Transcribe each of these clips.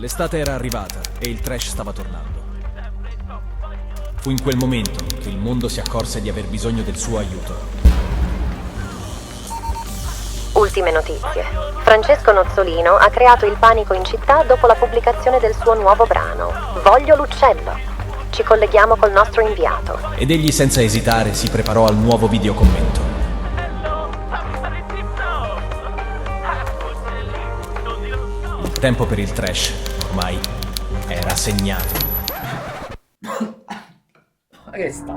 L'estate era arrivata e il trash stava tornando. Fu in quel momento che il mondo si accorse di aver bisogno del suo aiuto. Ultime notizie. Francesco Nozzolino ha creato il panico in città dopo la pubblicazione del suo nuovo brano, Voglio l'uccello. Ci colleghiamo col nostro inviato. Ed egli senza esitare si preparò al nuovo videocommento. Il tempo per il trash, ormai, era segnato. Ma che sta?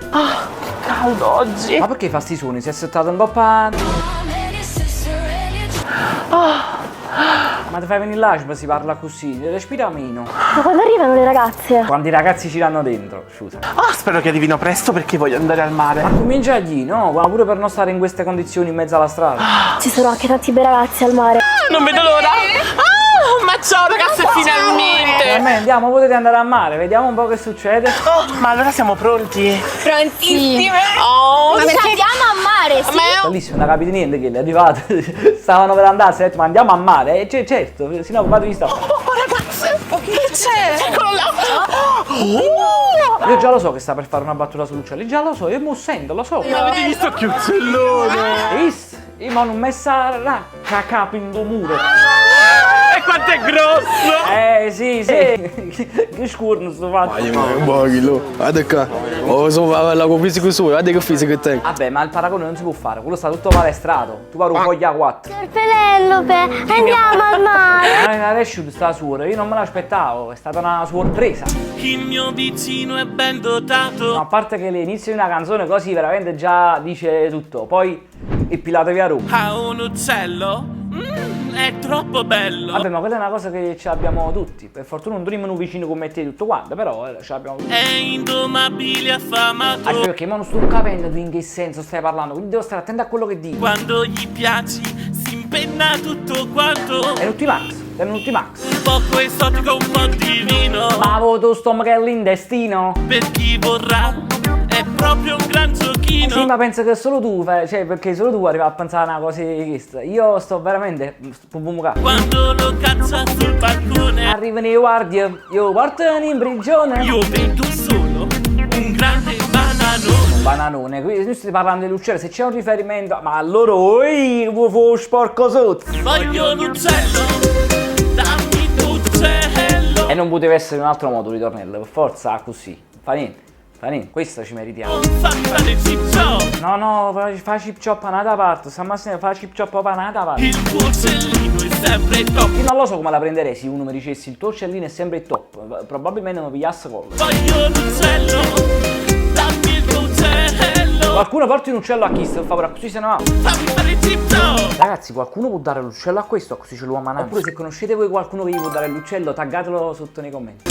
Ah, che caldo oggi! Ma perché fa sti suoni? Si è settato un po' ma ti fai venire l'asma, si parla così, respira meno. Ma quando arrivano le ragazze? Quando i ragazzi ci danno dentro, scusa. Ah, spero che arrivino presto perché voglio andare al mare. Ma comincia lì, no? Ma pure per non stare in queste condizioni in mezzo alla strada. Ci sono anche tanti bei ragazzi al mare. Non vedo l'ora! Ah, ma ciao ragazze, finalmente! A me andiamo, potete andare al mare, vediamo un po' che succede. Oh, ma allora siamo pronti? Prontissime! Oh, Ma perché andiamo a mare, sì? Bellissimo, non capite niente che è arrivato. Stavano per andarsene, ho detto, ma andiamo a mare? Certo, sennò vado di sta. oh ragazze! Che c'è? Eccolo là! Io già lo so che sta per fare una battuta sull'uccello, io già lo so, io mo sento, lo so. Avete visto che uccellone? Io mi hanno messa racca capo in do muro. E quanto è grosso! Sì. Che scurno sto fatto. Un pochino. Guarda qua. Oh, sono la fisico suo, guarda che fisico te. Vabbè, ma il paragone non si può fare, quello sta tutto palestrato. Tu pari un foglia a 4. Penelope, andiamo al mare. Adesso sta suora, io non me l'aspettavo, è stata una sorpresa. Il mio vicino è ben dotato. No, a parte che l'inizio di una canzone così veramente già dice tutto. Poi il pilota via Roma. Ha un uccello? È troppo bello. Vabbè, ma quella è una cosa che ce l'abbiamo tutti. Per fortuna non dormiamo vicino come te tutto quanto, però ce l'abbiamo tutti. È indomabile, affamato. Anche perché ma non sto capendo tu in che senso stai parlando, quindi devo stare attento a quello che dico. Quando gli piaci si impenna tutto quanto. È un Max. Un poco esotico, un po' divino. Ma avuto stomaco è l'intestino. Per chi vorrà è proprio un gran giochino. Sì, ma penso che solo tu, cioè perché solo tu arrivi a pensare a una cosa di questa. Io sto veramente quando lo caccia sul balcone. Arrivano i guardie, io portano in prigione. Io vedo solo un grande bananone. Bananone, qui noi stiamo parlando dell'uccello, se c'è un riferimento. Ma allora, oi, fu sporco sotto. Voglio l'uccello, dammi l'uccello. E non poteva essere un altro modo di ritornello, per forza così. Fa niente, questo ci meritiamo. Non fa fare chip chop. No, fa chip chop a un'altra parte, stamattina fa chip chop a un'altra parte. Il tuo uccellino è sempre top. Io non lo so come la prenderei se uno mi dicesse il tuo uccellino è sempre top, probabilmente non mi pigliasse collo. Voglio l'uccello, dammi il tuo uccello. Qualcuno porti un uccello a chi, per favore, così se ne va. Fammi fare chip chop. Ragazzi, qualcuno può dare l'uccello a questo, così ce lo mangiamo. Oppure se conoscete voi qualcuno che gli può dare l'uccello, taggatelo sotto nei commenti.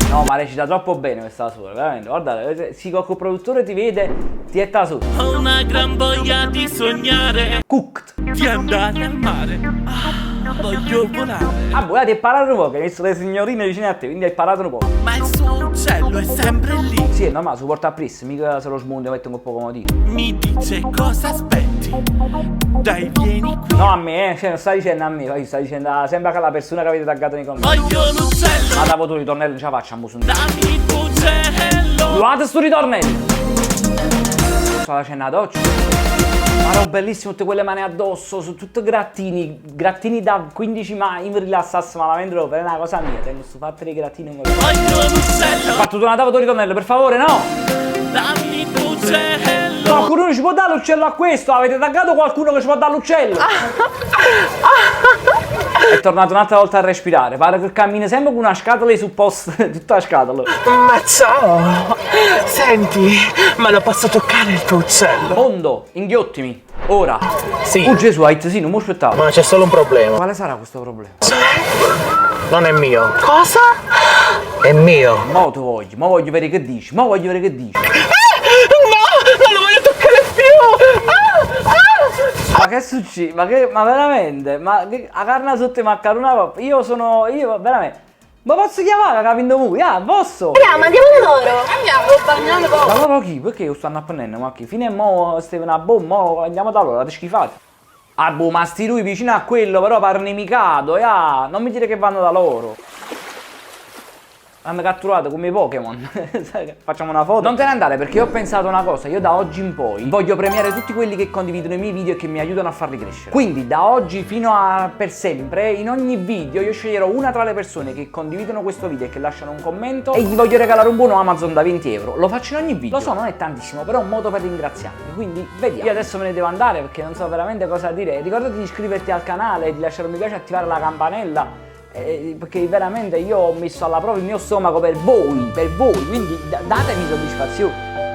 No, ma recita troppo bene questa sola, veramente. Guardate, se il produttore ti vede, ti etta sotto. Ho una gran voglia di sognare, Cooked. di andare al mare. Voglio volare. Ah, voi avete imparato un po', che hai visto le signorine vicine a te, quindi hai imparato un po'. Ma il suo uccello è sempre lì. Sì, è normale, si porta a press, mica se lo smonda e mette un po' comodino. Mi dice cosa aspetti. Dai, vieni qui. No, a me, cioè non stai dicendo a me, stai dicendo sembra che la persona che avete taggato nei commenti. Voglio l'uccello, Ma da voto ritornello non ce la facciamo su. dammi il tuo uccello. Guardate sto ritornello! Sto facendo la doccia. Ma ero bellissimo, tutte quelle mani addosso, su tutti grattini da 15 mai, mi rilassassi malamente, per una cosa mia, tengo sto fatto dei grattini con Voglio l'uccello, fatto una tavola ritornello, per favore, no! dammi il tuo uccello. Qualcuno ci può dare l'uccello a questo? Avete taggato qualcuno che ci può dare l'uccello? È tornato un'altra volta a respirare, pare che cammina sempre con una scatola di supposto, tutta la scatola. Ma ciao! Senti, ma lo posso toccare il tuo uccello? Mondo, inghiottimi, ora. Sì. Oh Gesù, sì, non mi aspettavo. Ma c'è solo un problema. Quale sarà questo problema? Non è mio. Cosa? È mio. Mo' voglio vedere che dici, No! Non lo voglio toccare più! Ma che succede? Ma veramente? Ma che, a carne sotto i maccaroni? Io veramente. Ma posso chiamare Capindo Mu? Posso? Andiamo da loro. Andiamo, Ma loro chi? Perché io sto andando a prendere? Ma chi? Fino a mo' stai una bomba, andiamo da loro, ti schifate. Ah boh, ma sti lui vicino a quello però parnemicato, non mi dire che vanno da loro. Hanno catturato come i Pokémon. Facciamo una foto. Non te ne andare perché ho pensato una cosa. Io da oggi in poi voglio premiare tutti quelli che condividono i miei video e che mi aiutano a farli crescere. Quindi da oggi fino a per sempre, in ogni video io sceglierò una tra le persone che condividono questo video e che lasciano un commento e gli voglio regalare un buono Amazon da 20 euro. Lo faccio in ogni video. Lo so, non è tantissimo, però è un modo per ringraziarmi. Quindi vediamo. Io adesso me ne devo andare perché non so veramente cosa dire. Ricordati di iscriverti al canale, di lasciare un mi piace e attivare la campanella. Perché veramente io ho messo alla prova il mio stomaco per voi, quindi datemi soddisfazione.